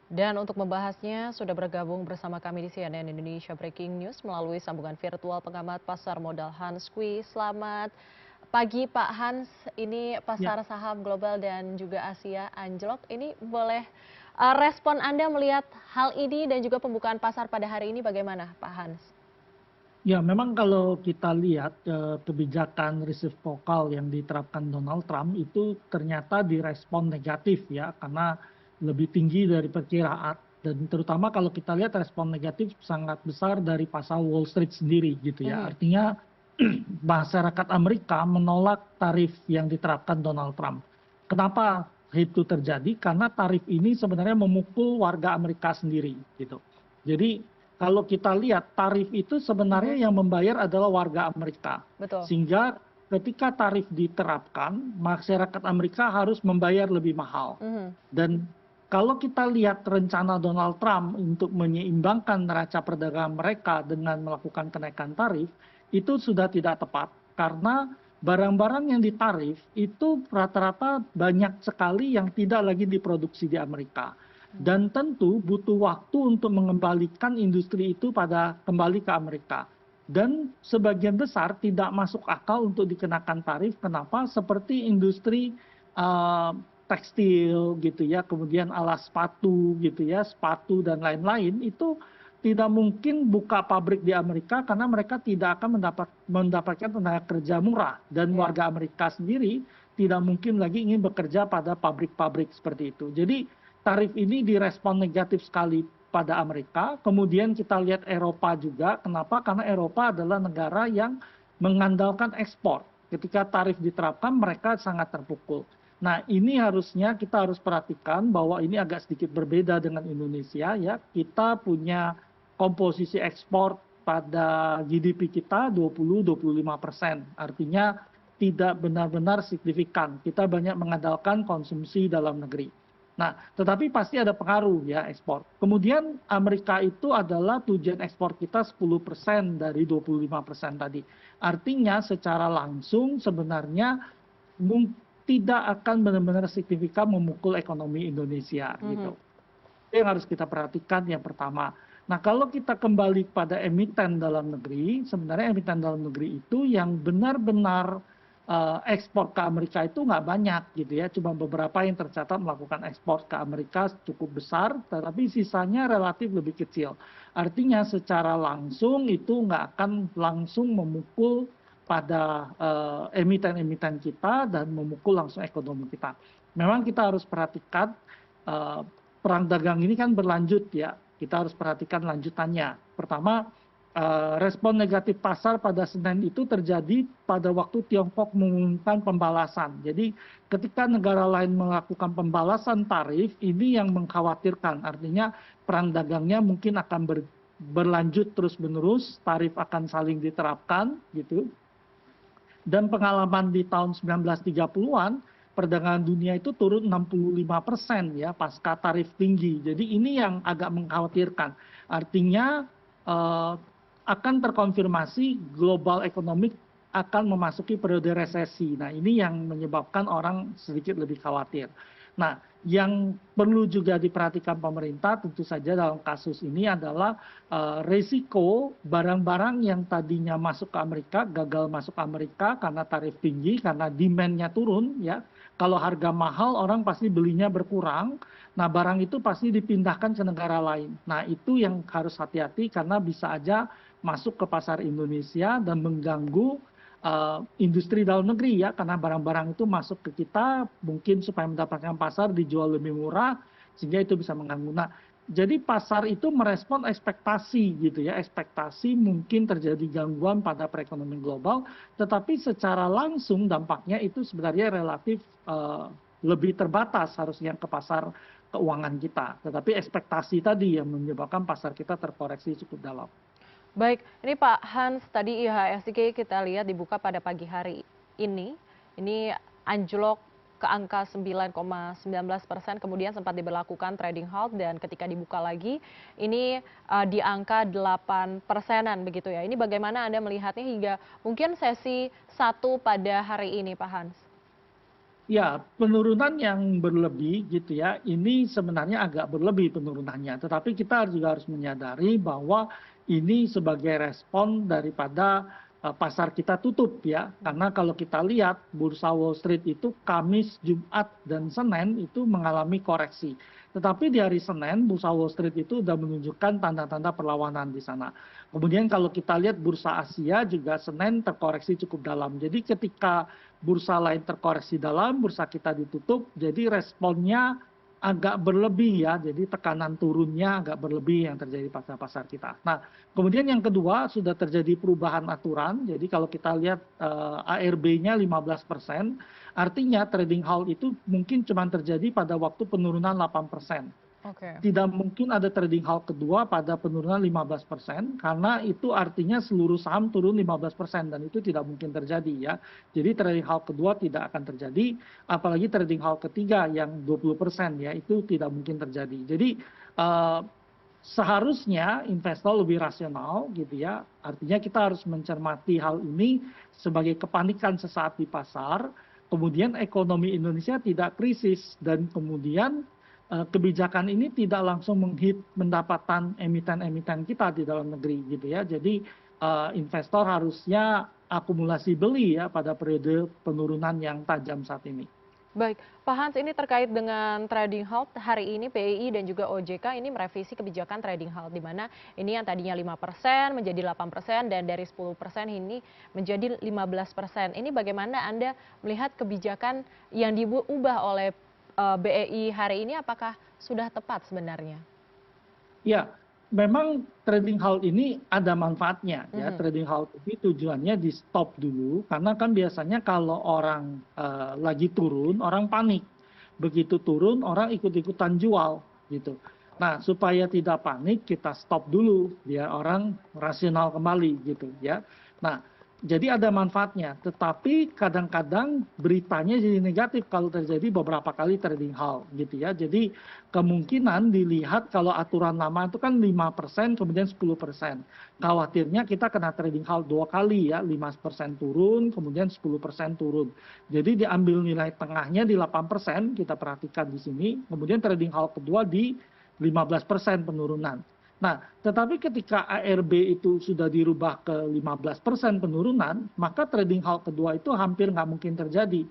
Dan untuk membahasnya sudah bergabung bersama kami di CNN Indonesia Breaking News melalui sambungan virtual pengamat pasar modal Hans Kui. Selamat pagi Pak Hans, ini Ya, pasar saham global dan juga Asia anjlok. Ini boleh respon Anda melihat hal ini dan juga pembukaan pasar pada hari ini bagaimana Pak Hans? ya, memang kalau kita lihat kebijakan receive vokal yang diterapkan Donald Trump itu ternyata direspon negatif ya, karena lebih tinggi dari perkiraan. Dan terutama kalau kita lihat respon negatif sangat besar dari pasar Wall Street sendiri gitu ya. Mhm. Artinya masyarakat Amerika menolak tarif yang diterapkan Donald Trump. Kenapa itu terjadi? Karena tarif ini sebenarnya memukul warga Amerika sendiri gitu. Jadi kalau kita lihat tarif itu Mhm. sebenarnya yang membayar adalah warga Amerika. Betul. Sehingga ketika tarif diterapkan, masyarakat Amerika harus membayar lebih mahal. Mhm. Dan kalau kita lihat rencana Donald Trump untuk menyeimbangkan neraca perdagangan mereka dengan melakukan kenaikan tarif, itu sudah tidak tepat. Karena barang-barang yang ditarif itu rata-rata banyak sekali yang tidak lagi diproduksi di Amerika. Dan tentu butuh waktu untuk mengembalikan industri itu kembali ke Amerika. Dan sebagian besar tidak masuk akal untuk dikenakan tarif. Kenapa? Seperti industri eh, tekstil gitu ya, kemudian alas sepatu gitu ya, sepatu dan lain-lain itu tidak mungkin buka pabrik di Amerika karena mereka tidak akan mendapatkan tenaga kerja murah dan Ya. warga Amerika sendiri tidak mungkin lagi ingin bekerja pada pabrik-pabrik seperti itu. Jadi tarif ini direspon negatif sekali pada Amerika. Kemudian kita lihat Eropa juga. Kenapa? Karena Eropa adalah negara yang mengandalkan ekspor. Ketika tarif diterapkan, mereka sangat terpukul. Nah, ini harusnya kita harus perhatikan bahwa ini agak sedikit berbeda dengan Indonesia ya. Kita punya komposisi ekspor pada GDP kita 20-25%. Artinya tidak benar-benar signifikan. Kita banyak mengandalkan konsumsi dalam negeri. Nah, tetapi pasti ada pengaruh ya ekspor. Kemudian Amerika itu adalah tujuan ekspor kita 10% dari 25% tadi. Artinya secara langsung sebenarnya tidak akan benar-benar signifikan memukul ekonomi Indonesia Mhm. gitu. Itu yang harus kita perhatikan yang pertama. Nah, kalau kita kembali pada emiten dalam negeri, sebenarnya emiten dalam negeri itu yang benar-benar ekspor ke Amerika itu nggak banyak gitu ya. Cuma beberapa yang tercatat melakukan ekspor ke Amerika cukup besar, tetapi sisanya relatif lebih kecil. Artinya secara langsung itu nggak akan langsung memukul pada emiten-emiten kita dan memukul langsung ekonomi kita. Memang kita harus perhatikan eh, perang dagang ini kan berlanjut ya. Kita harus perhatikan lanjutannya. Pertama, respon negatif pasar pada Senin itu terjadi pada waktu Tiongkok mengumumkan pembalasan. Jadi ketika negara lain melakukan pembalasan tarif, ini yang mengkhawatirkan. Artinya perang dagangnya mungkin akan berlanjut terus-menerus, tarif akan saling diterapkan gitu. Dan pengalaman di tahun 1930-an, perdagangan dunia itu turun 65% ya pasca tarif tinggi. Jadi ini yang agak mengkhawatirkan. Artinya eh, akan terkonfirmasi global ekonomi akan memasuki periode resesi. Nah, ini yang menyebabkan orang sedikit lebih khawatir. Nah, yang perlu juga diperhatikan pemerintah tentu saja dalam kasus ini adalah resiko barang-barang yang tadinya masuk ke Amerika gagal masuk ke Amerika karena tarif tinggi, karena demand-nya turun ya. Kalau harga mahal orang pasti belinya berkurang. Nah, barang itu pasti dipindahkan ke negara lain. Nah, itu yang harus hati-hati karena bisa aja masuk ke pasar Indonesia dan mengganggu industri dalam negeri ya, karena barang-barang itu masuk ke kita mungkin supaya mendapatkan pasar dijual lebih murah sehingga itu bisa mengganggu. Nah, jadi pasar itu merespon ekspektasi gitu ya, ekspektasi mungkin terjadi gangguan pada perekonomian global, tetapi secara langsung dampaknya itu sebenarnya relatif lebih terbatas harusnya ke pasar keuangan kita. Tetapi ekspektasi tadi yang menyebabkan pasar kita terkoreksi cukup dalam. Baik, ini Pak Hans, tadi IHSG kita lihat dibuka pada pagi hari ini anjlok ke angka 9,19%, kemudian sempat diberlakukan trading halt dan ketika dibuka lagi ini di angka 8%-an begitu ya. Ini bagaimana Anda melihatnya hingga mungkin sesi satu pada hari ini, Pak Hans? Ya, penurunan yang berlebih gitu ya, ini sebenarnya agak berlebih penurunannya. Tetapi kita juga harus menyadari bahwa ini sebagai respon daripada pasar kita tutup ya. Karena kalau kita lihat bursa Wall Street itu Kamis, Jumat, dan Senin itu mengalami koreksi. Tetapi di hari Senin, bursa Wall Street itu sudah menunjukkan tanda-tanda perlawanan di sana. Kemudian kalau kita lihat bursa Asia juga Senin terkoreksi cukup dalam. Jadi ketika bursa lain terkoreksi dalam, bursa kita ditutup, jadi responnya agak berlebih ya, jadi tekanan turunnya agak berlebih yang terjadi pada pasar kita. Nah, kemudian yang kedua sudah terjadi perubahan aturan, jadi kalau kita lihat ARB-nya 15%, artinya trading halt itu mungkin cuma terjadi pada waktu penurunan 8%. Oke. Tidak mungkin ada trading halt kedua pada penurunan 15%, karena itu artinya seluruh saham turun 15% dan itu tidak mungkin terjadi ya. Jadi trading halt kedua tidak akan terjadi, apalagi trading halt ketiga yang 20% ya, itu tidak mungkin terjadi. Jadi seharusnya investor lebih rasional gitu ya. Artinya kita harus mencermati hal ini sebagai kepanikan sesaat di pasar, kemudian ekonomi Indonesia tidak krisis dan kemudian kebijakan ini tidak langsung menghit pendapatan emiten-emiten kita di dalam negeri gitu ya. Jadi investor harusnya akumulasi beli ya pada periode penurunan yang tajam saat ini. Baik, Pak Hans, ini terkait dengan trading halt hari ini BEI dan juga OJK ini merevisi kebijakan trading halt di mana ini yang tadinya 5% menjadi 8% dan dari 10% ini menjadi 15%. Ini bagaimana Anda melihat kebijakan yang diubah oleh BEI hari ini apakah sudah tepat sebenarnya? Ya, memang trading halt ini ada manfaatnya ya. Mhm. Trading halt ini tujuannya di stop dulu karena kan biasanya kalau orang lagi turun, orang panik. Begitu turun, orang ikut-ikutan jual gitu. Nah, supaya tidak panik, kita stop dulu biar orang rasional kembali gitu ya. Nah, jadi ada manfaatnya, tetapi kadang-kadang beritanya jadi negatif kalau terjadi beberapa kali trading halt gitu ya. Jadi kemungkinan dilihat kalau aturan lama itu kan 5% kemudian 10%. Khawatirnya kita kena trading halt dua kali ya, 5% turun kemudian 10% turun. Jadi diambil nilai tengahnya di 8%, kita perhatikan di sini, kemudian trading halt kedua di 15% penurunan. Nah, tetapi ketika ARB itu sudah dirubah ke 15% penurunan, maka trading halt kedua itu hampir nggak mungkin terjadi.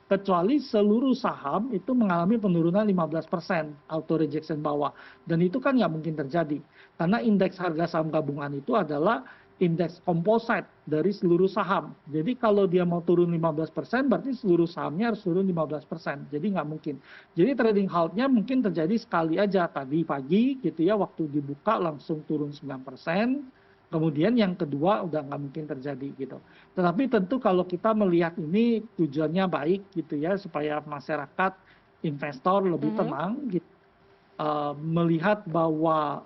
Kecuali seluruh saham itu mengalami penurunan 15%, auto rejection bawah. Dan itu kan nggak mungkin terjadi. Karena indeks harga saham gabungan itu adalah indeks composite dari seluruh saham. Jadi kalau dia mau turun 15%, berarti seluruh sahamnya harus turun 15%. Jadi nggak mungkin. Jadi trading halt-nya mungkin terjadi sekali aja tadi pagi gitu ya, waktu dibuka langsung turun 9%. Kemudian yang kedua udah nggak mungkin terjadi gitu. Tetapi tentu kalau kita melihat ini tujuannya baik gitu ya, supaya masyarakat investor lebih Mhm. tenang gitu. Melihat bahwa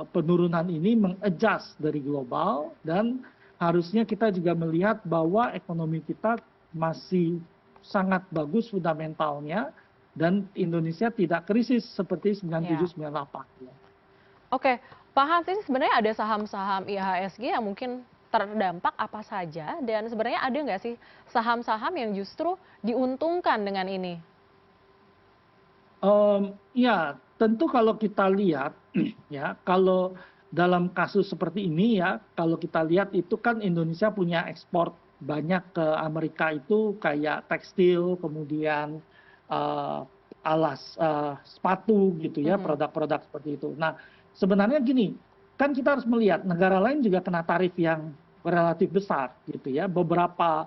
penurunan ini mengadjust dari global dan harusnya kita juga melihat bahwa ekonomi kita masih sangat bagus fundamentalnya dan Indonesia tidak krisis seperti Ya. 97, 98 ya. Oke, Pak Hans, ini sebenarnya ada saham-saham IHSG yang mungkin terdampak apa saja dan sebenarnya ada nggak sih saham-saham yang justru diuntungkan dengan ini? Ya, tentu kalau kita lihat ya, kalau dalam kasus seperti ini ya, kalau kita lihat itu kan Indonesia punya ekspor banyak ke Amerika itu kayak tekstil, kemudian eh, alas sepatu gitu ya, Mhm. produk-produk seperti itu. Nah, sebenarnya gini, kan kita harus melihat negara lain juga kena tarif yang relatif besar gitu ya. Beberapa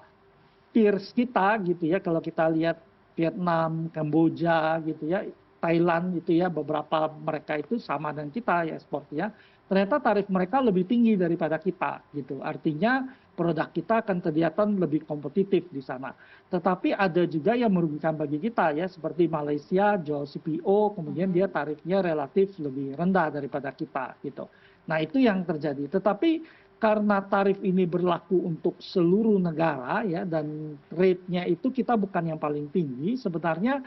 peers kita gitu ya, kalau kita lihat Vietnam, Kamboja gitu ya, Thailand gitu ya, beberapa mereka itu sama dengan kita ya ekspornya, ternyata tarif mereka lebih tinggi daripada kita gitu. Artinya produk kita akan kelihatan lebih kompetitif di sana. Tetapi ada juga yang merugikan bagi kita ya, seperti Malaysia jual CPO, kemudian dia Mhm. tarifnya relatif lebih rendah daripada kita gitu. Nah itu yang terjadi. Tetapi karena tarif ini berlaku untuk seluruh negara ya dan rate-nya itu kita bukan yang paling tinggi, sebenarnya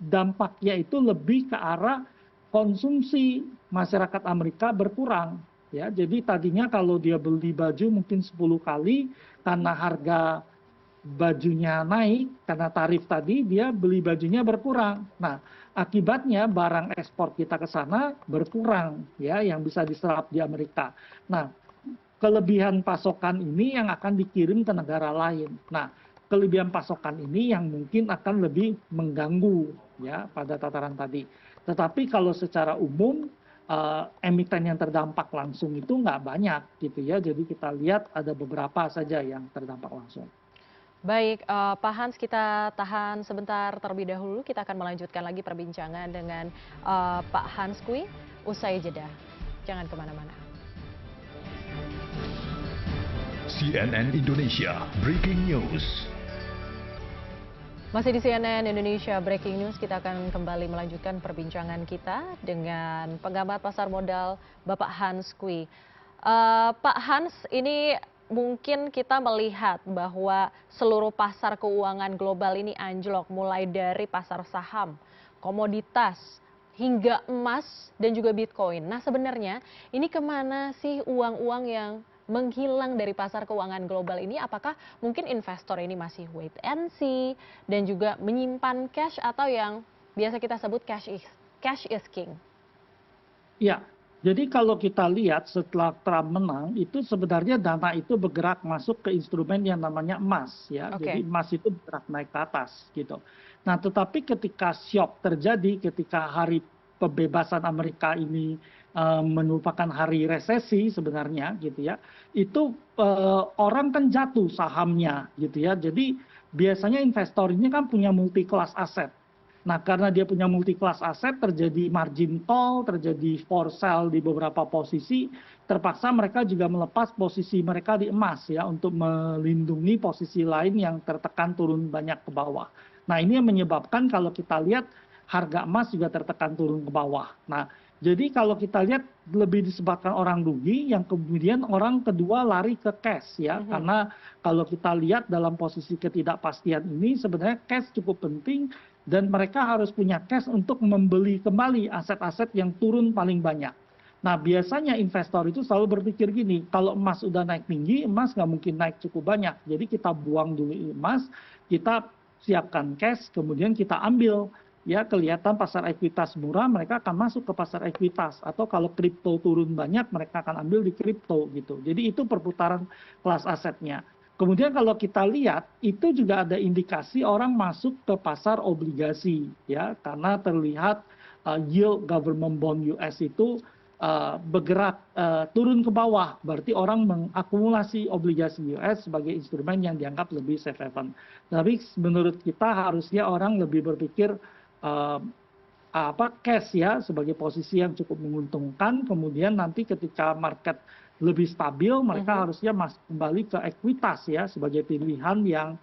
dampaknya itu lebih ke arah konsumsi masyarakat Amerika berkurang ya. Jadi tadinya kalau dia beli baju mungkin 10 kali karena harga bajunya naik karena tarif tadi, dia beli bajunya berkurang. Nah, akibatnya barang ekspor kita ke sana berkurang ya yang bisa diserap di Amerika. Nah, kelebihan pasokan ini yang akan dikirim ke negara lain. Nah, kelebihan pasokan ini yang mungkin akan lebih mengganggu ya pada tataran tadi. Tetapi kalau secara umum emiten yang terdampak langsung itu nggak banyak gitu ya. Jadi kita lihat ada beberapa saja yang terdampak langsung. Baik, Pak Hans, kita tahan sebentar terlebih dahulu. Kita akan melanjutkan lagi perbincangan dengan Pak Hans Kui usai jeda. Jangan kemana-mana. CNN Indonesia Breaking News. Masih di CNN Indonesia Breaking News, kita akan kembali melanjutkan perbincangan kita dengan pengamat pasar modal Bapak Hans Kui. Pak Hans, ini mungkin kita melihat bahwa seluruh pasar keuangan global ini anjlok, mulai dari pasar saham, komoditas, hingga emas dan juga Bitcoin. Nah, sebenarnya ini kemana sih uang-uang yang menghilang dari pasar keuangan global ini? Apakah mungkin investor ini masih wait and see dan juga menyimpan cash, atau yang biasa kita sebut cash is king? Ya, jadi kalau kita lihat setelah Trump menang, itu sebenarnya dana itu bergerak masuk ke instrumen yang namanya emas ya. Jadi emas itu bergerak naik ke atas gitu. Nah, tetapi ketika shock terjadi, ketika hari pembebasan Amerika ini merupakan hari resesi sebenarnya gitu ya, itu orang kan jatuh sahamnya gitu ya. Jadi biasanya investor ini kan punya multi class aset. Nah, karena dia punya multi class aset, terjadi margin call, terjadi for sale di beberapa posisi, terpaksa mereka juga melepas posisi mereka di emas ya untuk melindungi posisi lain yang tertekan turun banyak ke bawah. Nah, ini yang menyebabkan kalau kita lihat harga emas juga tertekan turun ke bawah. Nah, jadi kalau kita lihat lebih disebabkan orang rugi, yang kemudian orang kedua lari ke cash ya, karena kalau kita lihat dalam posisi ketidakpastian ini sebenarnya cash cukup penting. Dan mereka harus punya cash untuk membeli kembali aset-aset yang turun paling banyak. Nah, biasanya investor itu selalu berpikir gini, kalau emas udah naik tinggi, emas nggak mungkin naik cukup banyak. Jadi kita buang dulu emas, kita siapkan cash, kemudian kita ambil. Ya, kelihatan pasar ekuitas murah, mereka akan masuk ke pasar ekuitas. Atau kalau kripto turun banyak, mereka akan ambil di kripto gitu. Jadi itu perputaran kelas asetnya. Kemudian kalau kita lihat, itu juga ada indikasi orang masuk ke pasar obligasi, ya, karena terlihat yield government bond US itu bergerak turun ke bawah, berarti orang mengakumulasi obligasi US sebagai instrumen yang dianggap lebih safe haven. Tapi menurut kita harusnya orang lebih berpikir cash ya sebagai posisi yang cukup menguntungkan, kemudian nanti ketika market lebih stabil, mereka harusnya masuk kembali ke ekuitas ya sebagai pilihan yang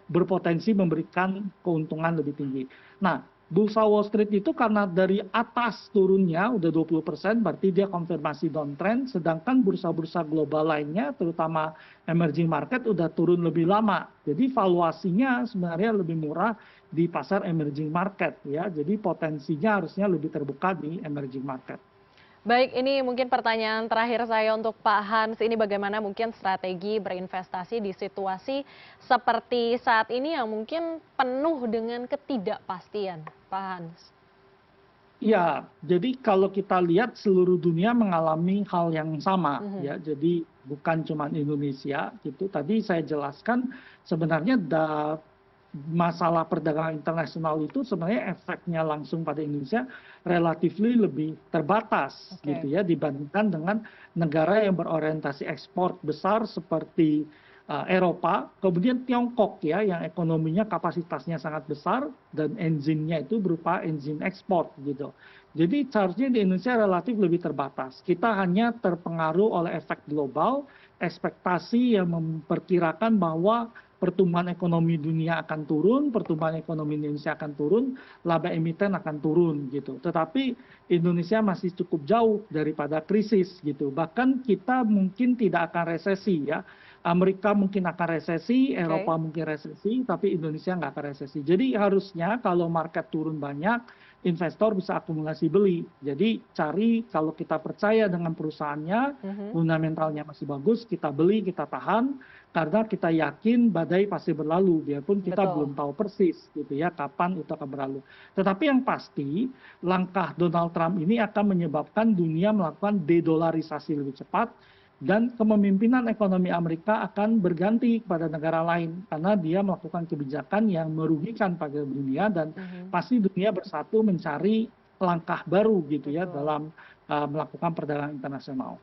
berpotensi memberikan keuntungan lebih tinggi. Nah, bursa Wall Street itu karena dari atas turunnya udah 20%, berarti dia konfirmasi downtrend, sedangkan bursa-bursa global lainnya, terutama emerging market, udah turun lebih lama. Jadi valuasinya sebenarnya lebih murah di pasar emerging market ya. Jadi potensinya harusnya lebih terbuka di emerging market. Baik, ini mungkin pertanyaan terakhir saya untuk Pak Hans. Ini bagaimana mungkin strategi berinvestasi di situasi seperti saat ini yang mungkin penuh dengan ketidakpastian, Pak Hans? Ya, jadi kalau kita lihat seluruh dunia mengalami hal yang sama ya. Jadi bukan cuma Indonesia gitu. Tadi saya jelaskan sebenarnya masalah perdagangan internasional itu sebenarnya efeknya langsung pada Indonesia relatif lebih terbatas gitu ya dibandingkan dengan negara yang berorientasi ekspor besar seperti Eropa, kemudian Tiongkok ya yang ekonominya kapasitasnya sangat besar dan engine-nya itu berupa engine ekspor gitu. Jadi seharusnya di Indonesia relatif lebih terbatas. Kita hanya terpengaruh oleh efek global, ekspektasi yang memperkirakan bahwa pertumbuhan ekonomi dunia akan turun, pertumbuhan ekonomi Indonesia akan turun, laba emiten akan turun gitu. Tetapi Indonesia masih cukup jauh daripada krisis gitu. Bahkan kita mungkin tidak akan resesi ya. Amerika mungkin akan resesi, Eropa mungkin resesi, tapi Indonesia nggak akan resesi. Jadi harusnya kalau market turun banyak, investor bisa akumulasi beli. Jadi cari kalau kita percaya dengan perusahaannya, fundamentalnya masih bagus, kita beli, kita tahan, karena kita yakin badai pasti berlalu, biarpun kita Betul. belum tahu persis gitu ya kapan itu akan berlalu. Tetapi yang pasti langkah Donald Trump ini akan menyebabkan dunia melakukan dedolarisasi lebih cepat dan kepemimpinan ekonomi Amerika akan berganti kepada negara lain karena dia melakukan kebijakan yang merugikan pada dunia dan pasti dunia bersatu mencari langkah baru gitu ya dalam melakukan perdagangan internasional.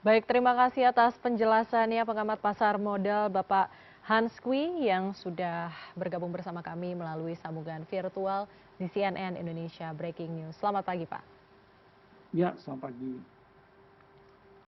Baik, terima kasih atas penjelasannya pengamat pasar modal Bapak Hans Kwi yang sudah bergabung bersama kami melalui sambungan virtual di CNN Indonesia Breaking News. Selamat pagi, Pak. Ya, selamat pagi.